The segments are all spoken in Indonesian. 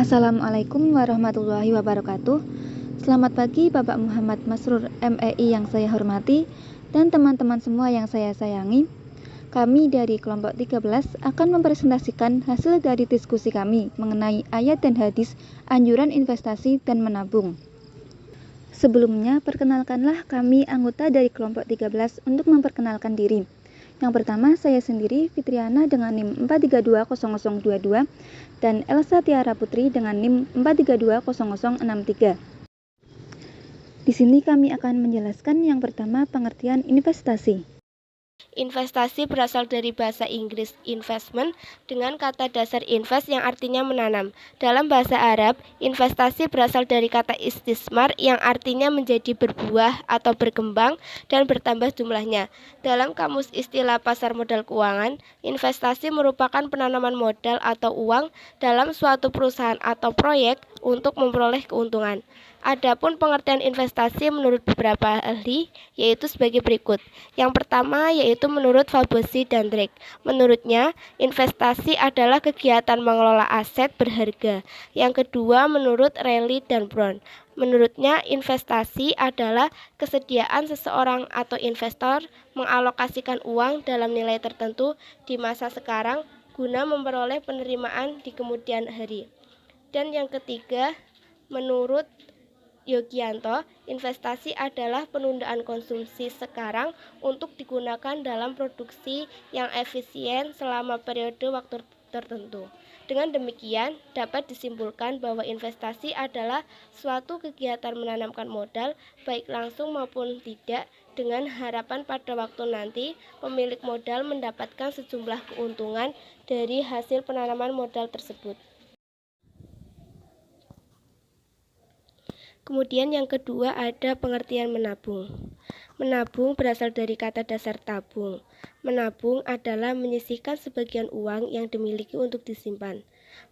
Assalamualaikum warahmatullahi wabarakatuh. Selamat pagi Bapak Muhammad Masrur MEI yang saya hormati dan teman-teman semua yang saya sayangi. Kami dari kelompok 13 akan mempresentasikan hasil dari diskusi kami mengenai ayat dan hadis anjuran investasi dan menabung. Sebelumnya, perkenalkanlah kami anggota dari kelompok 13 untuk memperkenalkan diri. Yang pertama, saya sendiri Fitriana dengan NIM 4320022 dan Elsa Tiara Putri dengan NIM 4320063. Di sini kami akan menjelaskan yang pertama pengertian investasi. Investasi berasal dari bahasa Inggris investment dengan kata dasar invest yang artinya menanam. Dalam bahasa Arab, investasi berasal dari kata istismar yang artinya menjadi berbuah atau berkembang dan bertambah jumlahnya. Dalam kamus istilah pasar modal keuangan, investasi merupakan penanaman modal atau uang dalam suatu perusahaan atau proyek untuk memperoleh keuntungan. Adapun pengertian investasi menurut beberapa ahli yaitu sebagai berikut. Yang pertama yaitu menurut Fabozzi dan Drake. Menurutnya, investasi adalah kegiatan mengelola aset berharga. Yang kedua menurut Reilly dan Brown. Menurutnya, investasi adalah kesediaan seseorang atau investor mengalokasikan uang dalam nilai tertentu di masa sekarang guna memperoleh penerimaan di kemudian hari. Dan yang ketiga, menurut Yogianto, investasi adalah penundaan konsumsi sekarang untuk digunakan dalam produksi yang efisien selama periode waktu tertentu. Dengan demikian, dapat disimpulkan bahwa investasi adalah suatu kegiatan menanamkan modal, baik langsung maupun tidak, dengan harapan pada waktu nanti pemilik modal mendapatkan sejumlah keuntungan dari hasil penanaman modal tersebut. Kemudian yang kedua ada pengertian menabung. Menabung berasal dari kata dasar tabung. Menabung adalah menyisihkan sebagian uang yang dimiliki untuk disimpan.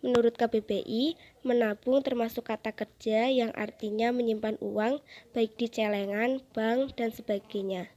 Menurut KBBI, menabung termasuk kata kerja yang artinya menyimpan uang baik di celengan, bank, dan sebagainya.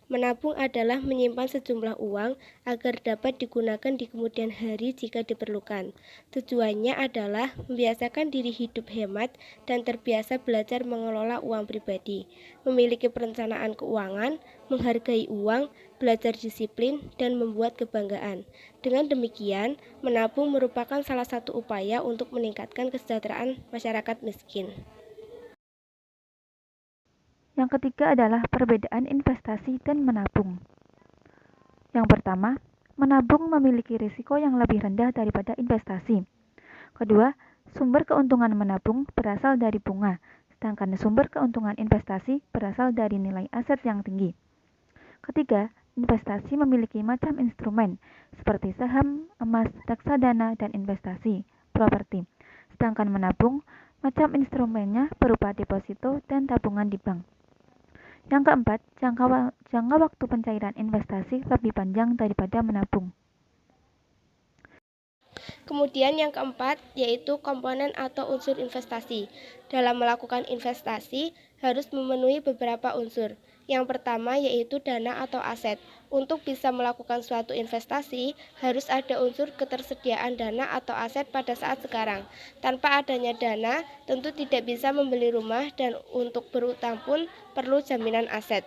Menabung adalah menyimpan sejumlah uang agar dapat digunakan di kemudian hari jika diperlukan. Tujuannya adalah membiasakan diri hidup hemat dan terbiasa belajar mengelola uang pribadi, memiliki perencanaan keuangan, menghargai uang, belajar disiplin, dan membuat kebanggaan. Dengan demikian, menabung merupakan salah satu upaya untuk meningkatkan kesejahteraan masyarakat miskin. Yang ketiga adalah perbedaan investasi dan menabung. Yang pertama, menabung memiliki risiko yang lebih rendah daripada investasi. Kedua, sumber keuntungan menabung berasal dari bunga, sedangkan sumber keuntungan investasi berasal dari nilai aset yang tinggi. Ketiga, investasi memiliki macam instrumen seperti saham, emas, reksadana, dan investasi, properti. Sedangkan menabung, macam instrumennya berupa deposito dan tabungan di bank. Yang keempat, jangka waktu pencairan investasi lebih panjang daripada menabung. Kemudian yang keempat yaitu komponen atau unsur investasi. Dalam melakukan investasi harus memenuhi beberapa unsur. Yang pertama yaitu dana atau aset. Untuk bisa melakukan suatu investasi harus ada unsur ketersediaan dana atau aset pada saat sekarang. Tanpa adanya dana tentu tidak bisa membeli rumah dan untuk berutang pun perlu jaminan aset.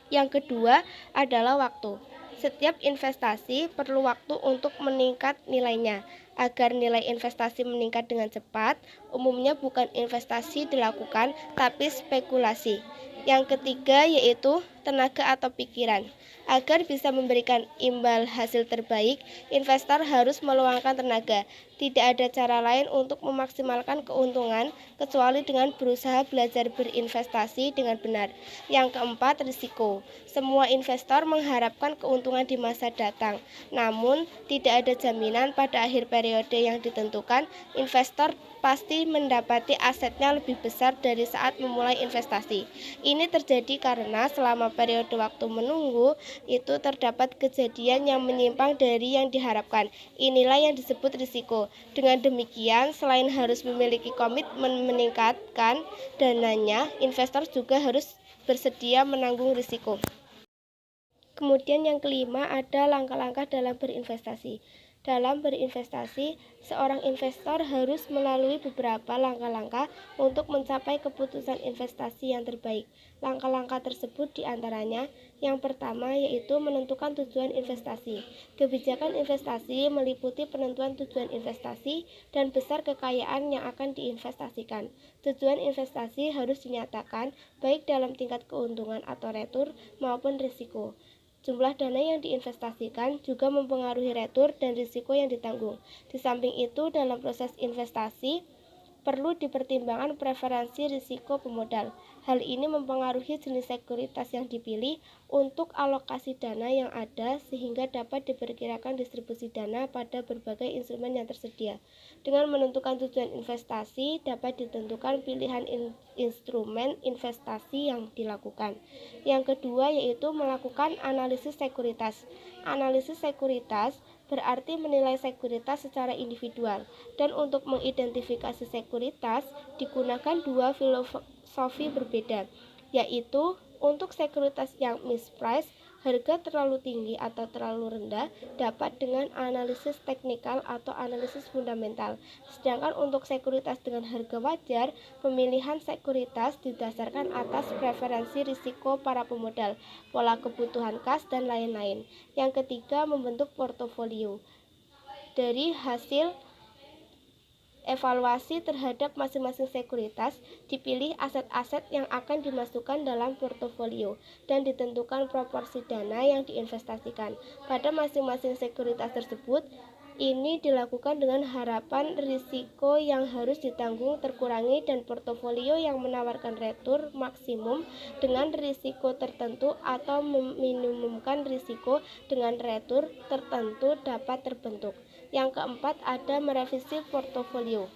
Yang kedua adalah waktu. Setiap investasi perlu waktu untuk meningkat nilainya. Agar nilai investasi meningkat dengan cepat, umumnya bukan investasi dilakukan, tapi spekulasi. Yang ketiga yaitu tenaga atau pikiran. Agar bisa memberikan imbal hasil terbaik, investor harus meluangkan tenaga. Tidak ada cara lain untuk memaksimalkan keuntungan kecuali dengan berusaha belajar berinvestasi dengan benar. Yang keempat, risiko. Semua investor mengharapkan keuntungan di masa datang, namun tidak ada jaminan pada akhir periode yang ditentukan investor pasti mendapati asetnya lebih besar dari saat memulai investasi. Ini terjadi karena selama periode waktu menunggu itu terdapat kejadian yang menyimpang dari yang diharapkan. Inilah yang disebut risiko. Dengan demikian, selain harus memiliki komitmen meningkatkan dananya, investor juga harus bersedia menanggung risiko. Kemudian yang kelima ada langkah-langkah dalam berinvestasi. Dalam berinvestasi, seorang investor harus melalui beberapa langkah-langkah untuk mencapai keputusan investasi yang terbaik. Langkah-langkah tersebut diantaranya, yang pertama yaitu menentukan tujuan investasi. Kebijakan investasi meliputi penentuan tujuan investasi dan besar kekayaan yang akan diinvestasikan. Tujuan investasi harus dinyatakan baik dalam tingkat keuntungan atau retur maupun risiko. Jumlah dana yang diinvestasikan juga mempengaruhi retur dan risiko yang ditanggung. Di samping itu, dalam proses investasi, perlu dipertimbangkan preferensi risiko pemodal. Hal ini mempengaruhi jenis sekuritas yang dipilih untuk alokasi dana yang ada sehingga dapat diperkirakan distribusi dana pada berbagai instrumen yang tersedia. Dengan menentukan tujuan investasi, dapat ditentukan pilihan instrumen investasi yang dilakukan. Yang kedua yaitu melakukan analisis sekuritas. Analisis sekuritas berarti menilai sekuritas secara individual, dan untuk mengidentifikasi sekuritas digunakan dua filosofi berbeda, yaitu untuk sekuritas yang mispriced, harga terlalu tinggi atau terlalu rendah, dapat dengan analisis teknikal atau analisis fundamental. Sedangkan untuk sekuritas dengan harga wajar, pemilihan sekuritas didasarkan atas preferensi risiko para pemodal, pola kebutuhan kas, dan lain-lain. Yang ketiga, membentuk portofolio. Dari hasil evaluasi terhadap masing-masing sekuritas, dipilih aset-aset yang akan dimasukkan dalam portofolio dan ditentukan proporsi dana yang diinvestasikan pada masing-masing sekuritas tersebut. Ini dilakukan dengan harapan risiko yang harus ditanggung terkurangi dan portofolio yang menawarkan retur maksimum dengan risiko tertentu atau meminimumkan risiko dengan retur tertentu dapat terbentuk. Yang keempat, ada merevisi portofolio.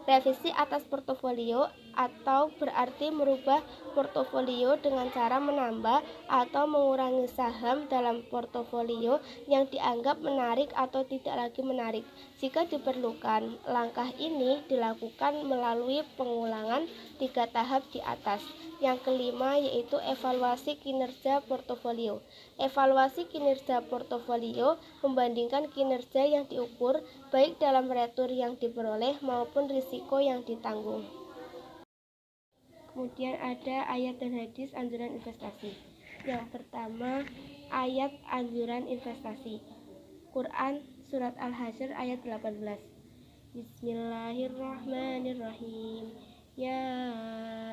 Revisi atas portofolio atau berarti merubah portofolio dengan cara menambah atau mengurangi saham dalam portofolio yang dianggap menarik atau tidak lagi menarik. Jika diperlukan, langkah ini dilakukan melalui pengulangan 3 tahap di atas. Yang kelima yaitu evaluasi kinerja portofolio. Evaluasi kinerja portofolio membandingkan kinerja yang diukur baik dalam retur yang diperoleh maupun risiko yang ditanggung. Kemudian ada ayat dan hadis anjuran investasi. Yang pertama, ayat anjuran investasi. Quran surat Al-Hasyr ayat 18. Bismillahirrahmanirrahim. Ya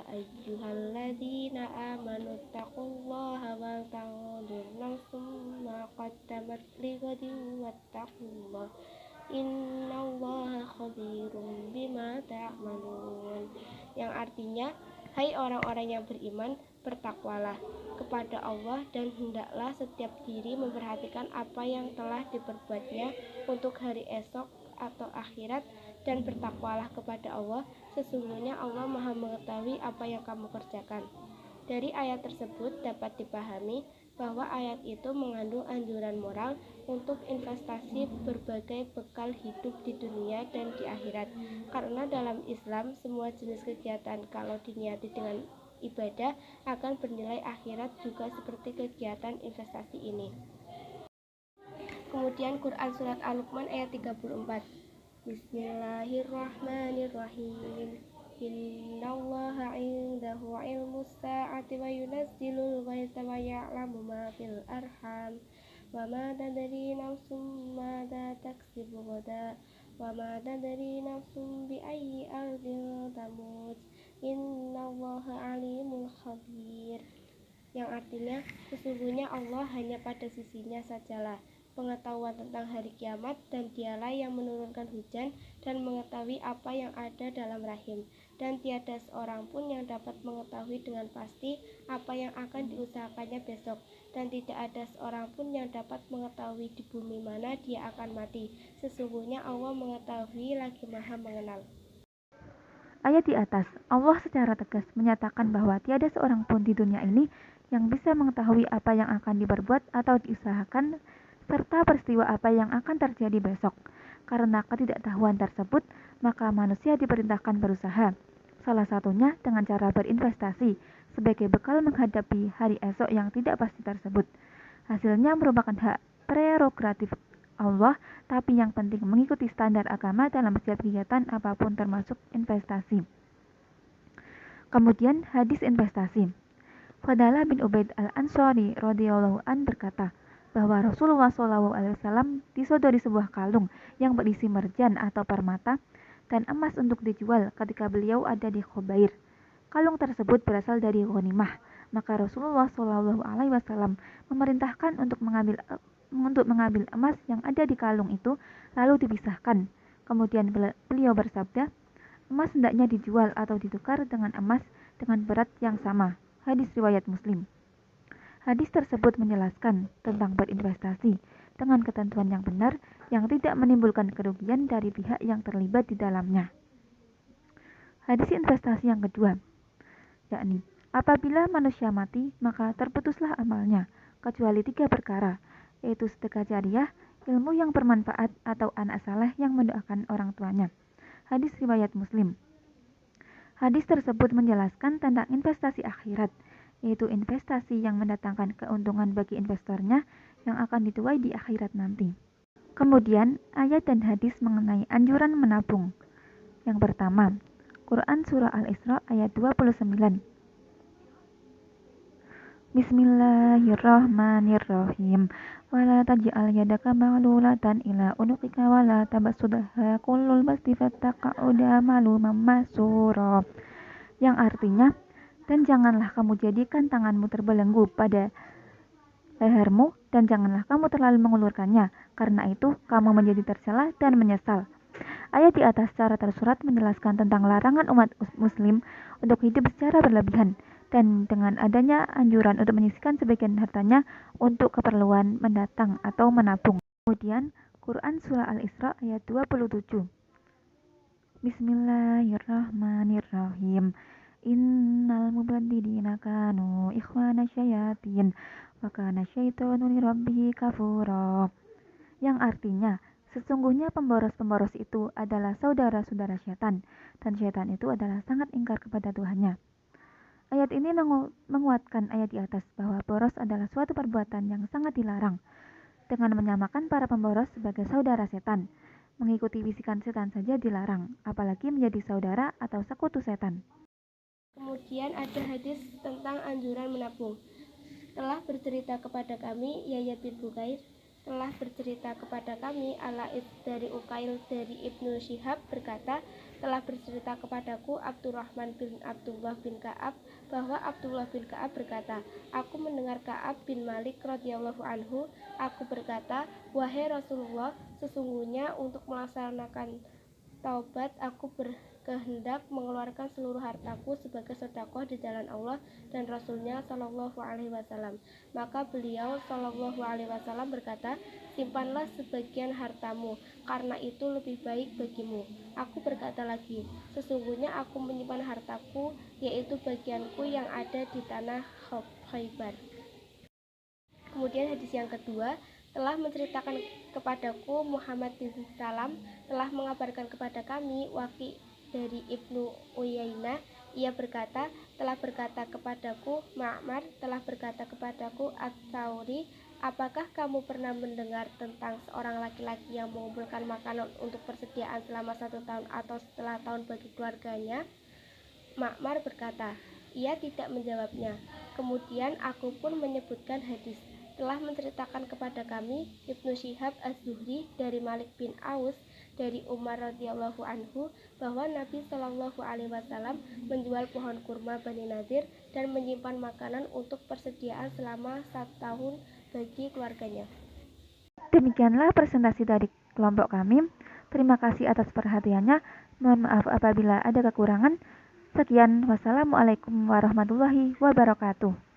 ayyuhalladzina amanu taqullaha wal tanzur nafsum ma qaddamat lighadin wattaqullah innallaha khabirum bima ta'malun. Yang artinya, hai orang-orang yang beriman, bertakwalah kepada Allah dan hendaklah setiap diri memperhatikan apa yang telah diperbuatnya untuk hari esok atau akhirat, dan bertakwalah kepada Allah, sesungguhnya Allah Maha mengetahui apa yang kamu kerjakan. Dari ayat tersebut dapat dipahami bahwa ayat itu mengandung anjuran moral untuk investasi berbagai bekal hidup di dunia dan di akhirat. Karena dalam Islam, semua jenis kegiatan kalau diniati dengan ibadah akan bernilai akhirat juga seperti kegiatan investasi ini. Kemudian Quran surat Al-Luqman ayat 34. Bismillahirrahmanirrahim. Innallaha 'indahu 'ilmus sa'ati wa yunazzilul ghaitsa wa ya'lamu ma fil arham wa ma tadri nafsum madza taksibu ghadan wa ma tadri nafsum bi ayyi ardin tamut innallaha 'alimul khabir. Yang artinya, sesungguhnya Allah hanya pada sisinya sajalah pengetahuan tentang hari kiamat, dan dialah yang menurunkan hujan dan mengetahui apa yang ada dalam rahim, dan tiada seorang pun yang dapat mengetahui dengan pasti apa yang akan diusahakannya besok, dan tidak ada seorang pun yang dapat mengetahui di bumi mana dia akan mati. Sesungguhnya Allah mengetahui lagi Maha mengenal. Ayat di atas, Allah secara tegas menyatakan bahwa tiada seorang pun di dunia ini yang bisa mengetahui apa yang akan diperbuat atau diusahakan serta peristiwa apa yang akan terjadi besok. Karena ketidaktahuan tersebut, maka manusia diperintahkan berusaha. Salah satunya dengan cara berinvestasi sebagai bekal menghadapi hari esok yang tidak pasti tersebut. Hasilnya merupakan hak prerogatif Allah, tapi yang penting mengikuti standar agama dalam setiap kegiatan apapun termasuk investasi. Kemudian hadis investasi. Fadalah bin Ubaid al-Ansari radhiyallahu an berkata bahwa Rasulullah SAW disodori sebuah kalung yang berisi merjan atau permata dan emas untuk dijual ketika beliau ada di Khubair. Kalung tersebut berasal dari ghanimah, maka Rasulullah SAW memerintahkan untuk mengambil emas yang ada di kalung itu lalu dipisahkan. Kemudian beliau bersabda, emas hendaknya dijual atau ditukar dengan emas dengan berat yang sama. Hadis riwayat Muslim. Hadis tersebut menjelaskan tentang berinvestasi dengan ketentuan yang benar yang tidak menimbulkan kerugian dari pihak yang terlibat di dalamnya. Hadis investasi yang kedua, yakni apabila manusia mati maka terputuslah amalnya kecuali 3 perkara, yaitu sedekah jariah, ilmu yang bermanfaat atau anak saleh yang mendoakan orang tuanya. Hadis riwayat Muslim. Hadis tersebut menjelaskan tentang investasi akhirat, yaitu investasi yang mendatangkan keuntungan bagi investornya yang akan dituai di akhirat nanti. Kemudian, ayat dan hadis mengenai anjuran menabung. Yang pertama, Quran Surah Al-Isra ayat 29. Bismillahirrahmanirrahim. Wala taj'al yadaka maghlulatan ila unuqika wala tabassutha kullal basti fattaqa'uda maluman mahsura. Yang artinya, dan janganlah kamu jadikan tanganmu terbelenggu pada lehermu dan janganlah kamu terlalu mengulurkannya, karena itu kamu menjadi tercela dan menyesal. Ayat di atas secara tersurat menjelaskan tentang larangan umat muslim untuk hidup secara berlebihan dan dengan adanya anjuran untuk menyisihkan sebagian hartanya untuk keperluan mendatang atau menabung. Kemudian Quran Surah Al-Isra ayat 27. Bismillahirrahmanirrahim. Innal mubadzirina kanu ikhwana syayatin wa kana syaitanu lirabbih kafura. Yang artinya, sesungguhnya pemboros-pemboros itu adalah saudara-saudara syaitan, dan syaitan itu adalah sangat ingkar kepada Tuhannya. Ayat ini menguatkan ayat di atas bahwa boros adalah suatu perbuatan yang sangat dilarang, dengan menyamakan para pemboros sebagai saudara setan. Mengikuti bisikan setan saja dilarang, apalagi menjadi saudara atau sekutu setan. Kemudian ada hadis tentang anjuran menabung. Telah bercerita kepada kami Yahya bin Bukair, telah bercerita kepada kami Al-Laits dari Ukail dari Ibnu Syihab berkata, telah bercerita kepadaku Abdurrahman bin Abdullah bin Ka'ab bahwa Abdullah bin Ka'ab berkata, aku mendengar Ka'ab bin Malik radhiyallahu anhu, aku berkata, wahai Rasulullah, sesungguhnya untuk melaksanakan taubat aku berkehendak mengeluarkan seluruh hartaku sebagai sedekah di jalan Allah dan Rasulnya Shallallahu Alaihi Wasallam. Maka beliau Shallallahu Alaihi Wasallam berkata, simpanlah sebagian hartamu, karena itu lebih baik bagimu. Aku berkata lagi, sesungguhnya aku menyimpan hartaku, yaitu bagianku yang ada di tanah Khaybar. Kemudian hadis yang kedua, telah menceritakan kepadaku Muhammad bin Salam, telah mengabarkan kepada kami Waqi dari Ibnu Uyainah, ia berkata, telah berkata kepadaku Ma'mar, telah berkata kepadaku At-Tsauri, apakah kamu pernah mendengar tentang seorang laki-laki yang mengumpulkan makanan untuk persediaan selama 1 tahun atau setengah tahun bagi keluarganya? Ma'mar berkata, ia tidak menjawabnya. Kemudian aku pun menyebutkan hadis, telah menceritakan kepada kami Ibnu Syihab Az-Zuhri dari Malik bin Aus dari Umar radhiyallahu anhu bahwa Nabi Shallallahu Alaihi Wasallam menjual pohon kurma Bani Nadir dan menyimpan makanan untuk persediaan selama 1 tahun bagi keluarganya. Demikianlah presentasi dari kelompok kami. Terima kasih atas perhatiannya. Mohon maaf apabila ada kekurangan. Sekian, wassalamualaikum warahmatullahi wabarakatuh.